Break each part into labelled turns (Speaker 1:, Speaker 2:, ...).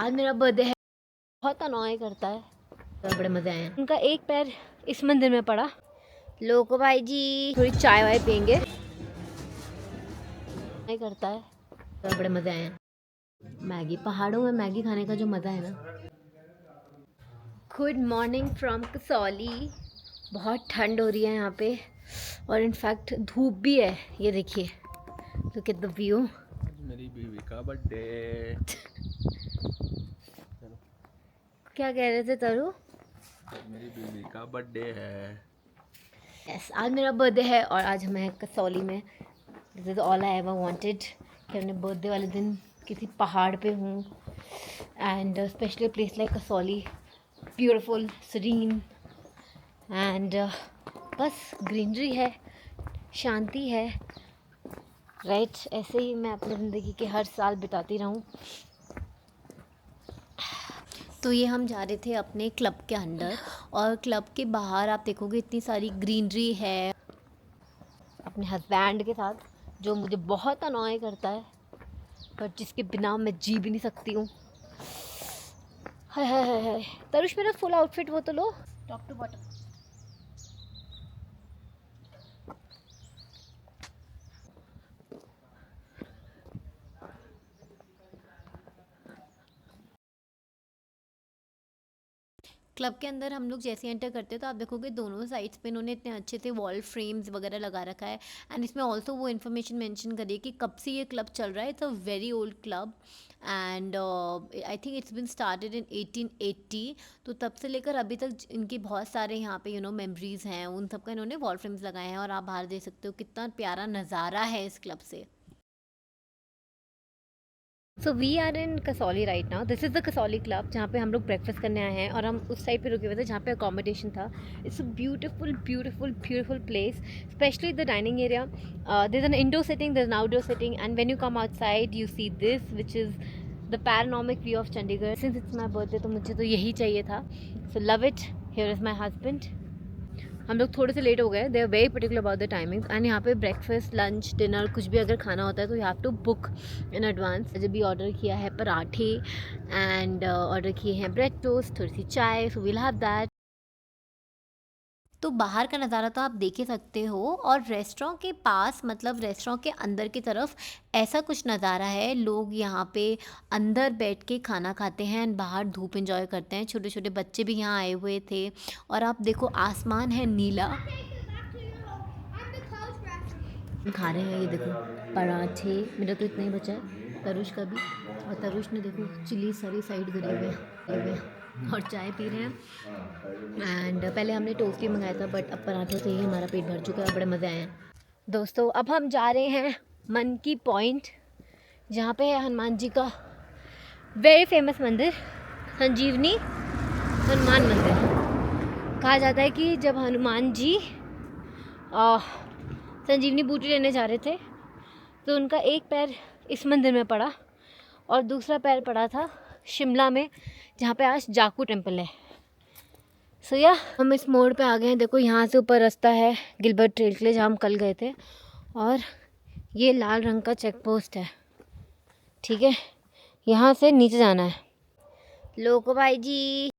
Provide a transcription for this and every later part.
Speaker 1: आज मेरा बर्थडे है। बहुत अनॉय करता है। तो बड़े मज़े आए हैं। उनका एक पैर इस मंदिर में पड़ा। लोको भाई जी थोड़ी चाय वाय पियेंगे। नहीं करता है। तो बड़े मज़े आए हैं। मैगी, पहाड़ों में मैगी खाने का जो मज़ा है ना। Good morning from Kasauli. बहुत ठंड हो रही है यहाँ पे और इनफैक्ट धूप भी है। ये देखिए, लुक एट द व्यू।
Speaker 2: मेरी बीवी का बर्थडे।
Speaker 1: क्या कह रहे थे तरू?
Speaker 2: मेरी बीवी का बर्थडे है।
Speaker 1: यस, आज मेरा बर्थडे है और आज मैं कसौली में। This is all I ever wanted कि अपने बर्थडे वाले दिन किसी पहाड़ पे हूँ and specially place like Kasauli, beautiful serene and बस ग्रीनरी है, शांति है। राइट, ऐसे ही मैं अपनी ज़िंदगी के हर साल बिताती रहूँ। तो ये हम जा रहे थे अपने क्लब के अंदर और क्लब के बाहर आप देखोगे इतनी सारी ग्रीनरी है। अपने हस्बैंड के साथ, जो मुझे बहुत अनॉय करता है पर जिसके बिना मैं जी भी नहीं सकती हूँ। हाय हाय हाय हाय। तरुष, मेरा फुल आउटफिट वो तो लो, टॉप टू बॉटम। क्लब के अंदर हम लोग जैसे एंटर करते हैं तो आप देखोगे दोनों साइड्स पे इन्होंने इतने अच्छे से वॉल फ्रेम्स वगैरह लगा रखा है एंड इसमें ऑल्सो वो इन्फॉर्मेशन मेंशन करी है कि कब से ये क्लब चल रहा है। It's a very old club and I think it's been started in 1880। तो तब से लेकर अभी तक इनके बहुत सारे यहाँ पे मेमोरीज हैं, उन सब का इन्होंने वॉल फ्रेम्स लगाए हैं और आप बाहर देख सकते हो कितना प्यारा नज़ारा है इस क्लब से। So we are in Kasauli right now. This is the Kasauli club जहाँ पे हम लोग ब्रेकफास्ट करने आए हैं और हम उस साइड पे रुके हुए थे जहाँ पे अकोमोडेशन था। It's a beautiful beautiful beautiful place, especially the dining area. There is an indoor sitting, there is an outdoor sitting and when you come outside you see this which is the panoramic view of Chandigarh. Since it's my birthday तो मुझे तो यही चाहिए था। So love it. Here is my husband. हम लोग थोड़े से लेट हो गए। They are very particular about the timing and यहाँ पे ब्रेकफास्ट, लंच, डिनर कुछ भी अगर खाना होता है तो you have to book in advance. जब भी ऑर्डर किया है पराठे एंड ऑर्डर किए हैं ब्रेड टोस्ट, थोड़ी सी चाय, सो वील हैव दैट। तो बाहर का नज़ारा तो आप देख ही सकते हो और रेस्टोरेंट के पास, मतलब रेस्टोरेंट के अंदर की तरफ ऐसा कुछ नज़ारा है। लोग यहाँ पे अंदर बैठ के खाना खाते हैं एंड बाहर धूप एंजॉय करते हैं। छोटे छोटे बच्चे भी यहाँ आए हुए थे और आप देखो आसमान है नीला। खा रहे हैं, ये देखो पराठे। मेरा तो इतना ही बचा है, तरुष का भी। और तरुष ने देखो चिली सारी साइड करी हुई है और चाय पी रहे हैं। एंड पहले हमने टोस्ट ही मंगाया था बट अब पराठों से ही हमारा पेट भर चुका है। बड़े मज़े आए हैं दोस्तों। अब हम जा रहे हैं मन की पॉइंट, जहाँ पे है हनुमान जी का वेरी फेमस मंदिर, संजीवनी हनुमान मंदिर। कहा जाता है कि जब हनुमान जी संजीवनी बूटी लेने जा रहे थे तो उनका एक पैर इस मंदिर में पड़ा और दूसरा पैर पड़ा था शिमला में, जहाँ पे आज जाकू टेम्पल है। सो या हम इस मोड़ पे आ गए हैं। देखो यहाँ से ऊपर रास्ता है गिलबर्ट ट्रेल के लिए, जहाँ हम कल गए थे। और ये लाल रंग का चेक पोस्ट है, ठीक है। यहाँ से नीचे जाना है। लोको भाई जी,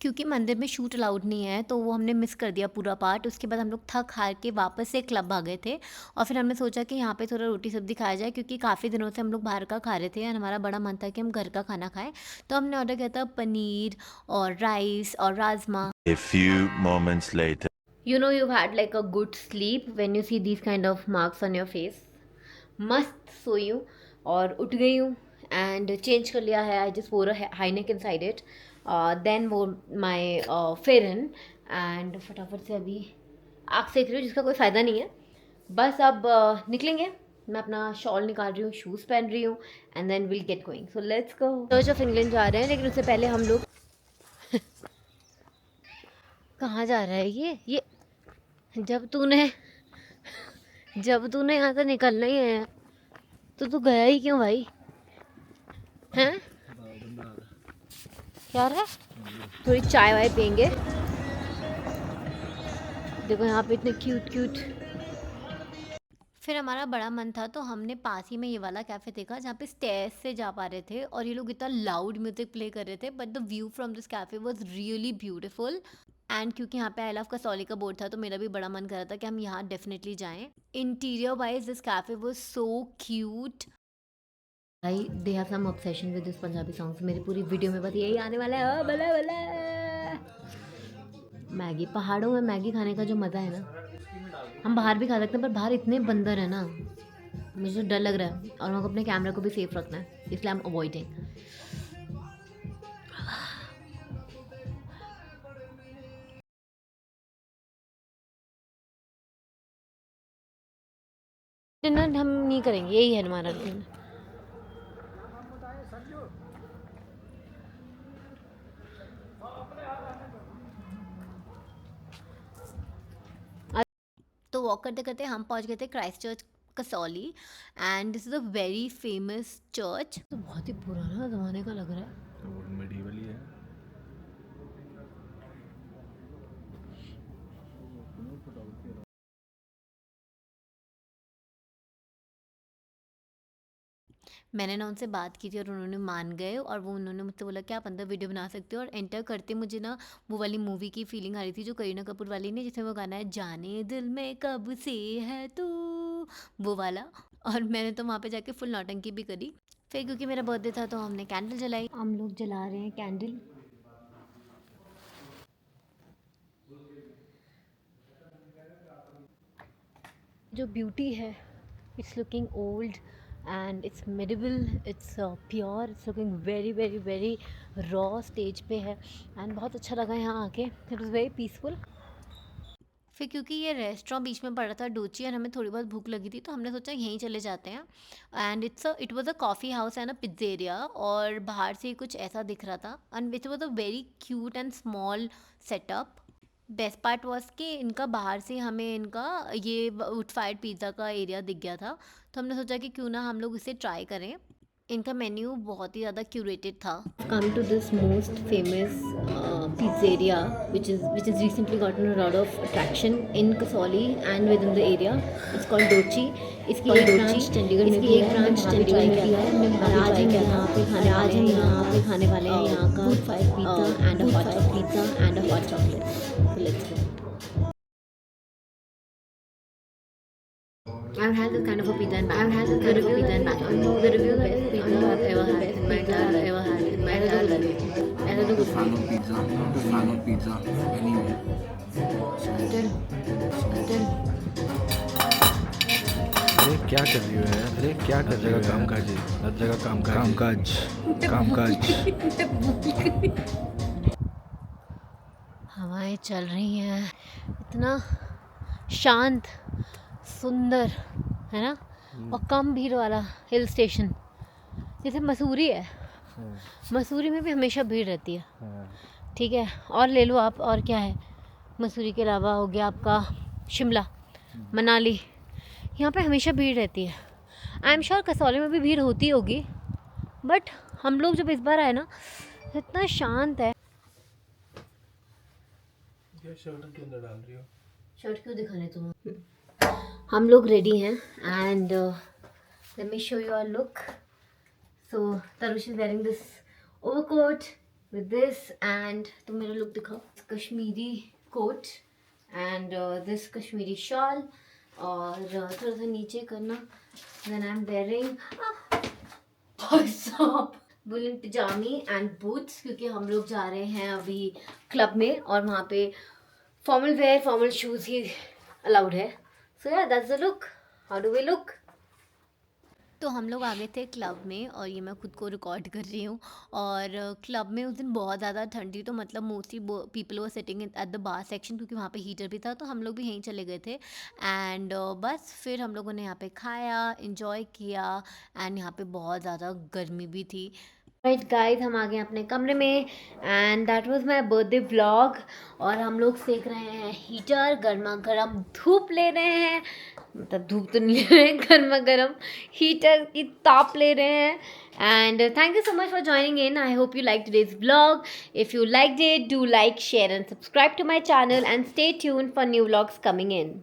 Speaker 1: क्योंकि मंदिर में शूट अलाउड नहीं है तो वो हमने मिस कर दिया पूरा पार्ट। उसके बाद हम लोग थक हार के वापस से क्लब आ गए थे और फिर हमने सोचा कि यहाँ पे थोड़ा रोटी सब्जी खाया जाए, क्योंकि काफ़ी दिनों से हम लोग बाहर का खा रहे थे और हमारा बड़ा मन था कि हम घर का खाना खाएं। तो हमने ऑर्डर किया था पनीर और राइस और rajma.
Speaker 3: A few moments later.
Speaker 1: You know you've had like a good sleep when you see these kind of marks on your face. मस्त सोई हूँ और उठ गई हूँ एंड चेंज कर लिया है। I just wore high neck inside it, then वो माई फेरन एंड फटाफट से अभी आग सेक रही हूँ जिसका कोई फ़ायदा नहीं है। बस अब निकलेंगे। मैं अपना शॉल निकाल रही हूँ, शूज़ पहन रही हूँ and then will get going. So let's go. Church of England जा रहे हैं, लेकिन उससे पहले हम लोग कहाँ जा रहा है ये जब तूने यहाँ से निकलना ही है तो तू गया ही क्यों भाई? हैं क्या रहा? थोड़ी चाय वाय पियेंगे। देखो यहाँ पे इतने क्यूट फिर हमारा बड़ा मन था तो हमने पास ही में ये वाला कैफ़े देखा जहाँ पे स्टेयर्स से जा पा रहे थे और ये लोग इतना लाउड म्यूज़िक प्ले कर रहे थे, but the view from this cafe was really beautiful. And क्योंकि यहाँ पे आई लव कसौली का बोर्ड था तो मेरा भी बड़ा मन कर रहा था कि हम यहाँ डेफिनेटली जाएं। Interior wise this cafe was so cute. भाई they have some obsession with this Punjabi songs. मेरी पूरी वीडियो में बस यही आने वाला है, ओ बला बला। मैगी, पहाड़ों में मैगी खाने का जो मज़ा है ना, हम बाहर भी खा सकते हैं पर बाहर इतने बंदर है ना, मुझे डर लग रहा है और हमको अपने कैमरा को भी सेफ रखना है, इसलिए आई एम अवॉइडिंग। डिनर हम नहीं करेंगे, यही है हमारा डिनर। तो वॉक करते करते हम पहुंच गए थे Christ church Kasauli and this is a very famous church. तो बहुत ही पुराना ज़माने का लग रहा है।
Speaker 2: और मेडिवल ही है।
Speaker 1: मैंने ना उनसे बात की थी और उन्होंने मान गए और वो उन्होंने मुझसे बोला कि आप अंदर वीडियो बना सकते हो। और एंटर करते मुझे ना वो वाली मूवी की फीलिंग आ रही थी जो करीना कपूर वाली ने, जिसमें वो गाना है जाने दिल में कब से है तू, वो वाला। और मैंने तो वहाँ पे जाके फुल नौटंकी भी करी। फिर क्योंकि मेरा बर्थडे था तो हमने कैंडल जलाई। हम लोग जला रहे हैं कैंडल। जो ब्यूटी है, it's looking old and it's medieval, it's pure, it's looking very very very raw stage पे है एंड बहुत अच्छा लगा यहाँ आके। It was very peaceful. फिर क्योंकि ये रेस्टोरेंट बीच में पड़ा था डोची और हमें थोड़ी बहुत भूख लगी थी तो हमने सोचा यहीं चले जाते हैं। And it was a coffee house and a pizzeria और बाहर से कुछ ऐसा दिख रहा था and it was a very cute and small setup. Best part was कि इनका बाहर से हमें इनका ये वुड फायर्ड पिज़्ज़ा का एरिया दिख गया था तो हमने सोचा कि क्यों ना हम लोग इसे ट्राई करें। इनका मेन्यू बहुत ही ज़्यादा क्यूरेटेड था। Come to this most famous pizzeria which is recently gotten a lot of attraction in Kasauli and within the area. It's called Dochi. इसकी एक ब्रांच चंडीगढ़ में भी है, चंडीगढ़ में भी है। और आज हम यहाँ पे खाने वाले हैं यहाँ का would fired pizza and a hot chocolate. So let's go. I've had this kind of a pizza in Bangalore. The reviews are best pizza I've ever had in my entire life. ऐसा तो कुछ
Speaker 2: Fan of pizza, not a fan of pizza anyway.
Speaker 1: नहीं।
Speaker 2: अरे क्या कर रही हो यार? अरे क्या कर रही हो? कामकाज, हर जगह कामकाज, कामकाज।
Speaker 1: हवाएं चल रही हैं, इतना शांत सुंदर है ना, और कम भीड़ वाला हिल स्टेशन। जैसे मसूरी है, मसूरी में भी हमेशा भीड़ रहती है, ठीक है, और ले लो आप, और क्या है मसूरी के अलावा, हो गया आपका शिमला, मनाली, यहाँ पे हमेशा भीड़ रहती है। आई एम श्योर कसौली में भी भीड़ होती होगी, बट हम लोग जब इस बार आए ना इतना शांत है।
Speaker 2: क्या शर्ट के अंदर डाल रही हो?
Speaker 1: शर्ट क्यों दिखाने तुम? हम लोग रेडी हैं and let me show you our look. So Tarush is wearing this overcoat with this and तुम मेरा लुक दिखाओ। Kashmiri coat and this Kashmiri shawl और थोड़ा सा नीचे करना। Then I am wearing woollen पिजामी एंड बूट्स, क्योंकि हम लोग जा रहे हैं अभी क्लब में और वहाँ पे फॉर्मल वेयर, फॉर्मल शूज़ ही अलाउड है। So yeah that's the look. How do we look? तो हम लोग आ गए थे क्लब में और ये मैं खुद को रिकॉर्ड कर रही हूँ। और क्लब में उस दिन बहुत ज़्यादा ठंड थी तो मतलब mostly people were sitting at the bar section, क्योंकि वहाँ पे हीटर भी था तो हम लोग भी यहीं चले गए थे। एंड बस फिर हम लोगों ने यहाँ पे खाया, इंजॉय किया एंड यहाँ पे बहुत ज़्यादा गर्मी भी थी। राइट गाइस, हम आ गए अपने कमरे में and that was my birthday vlog. और हम लोग सेक रहे हैं हीटर, गर्मा गर्म धूप ले रहे हैं, मतलब धूप तो नहीं ले रहे हैं, गर्मा गर्म हीटर की ताप ले रहे हैं। And thank you so much for joining in. I hope you like today's vlog. If you liked it, do like, share and subscribe to my channel and stay tuned for new vlogs coming in.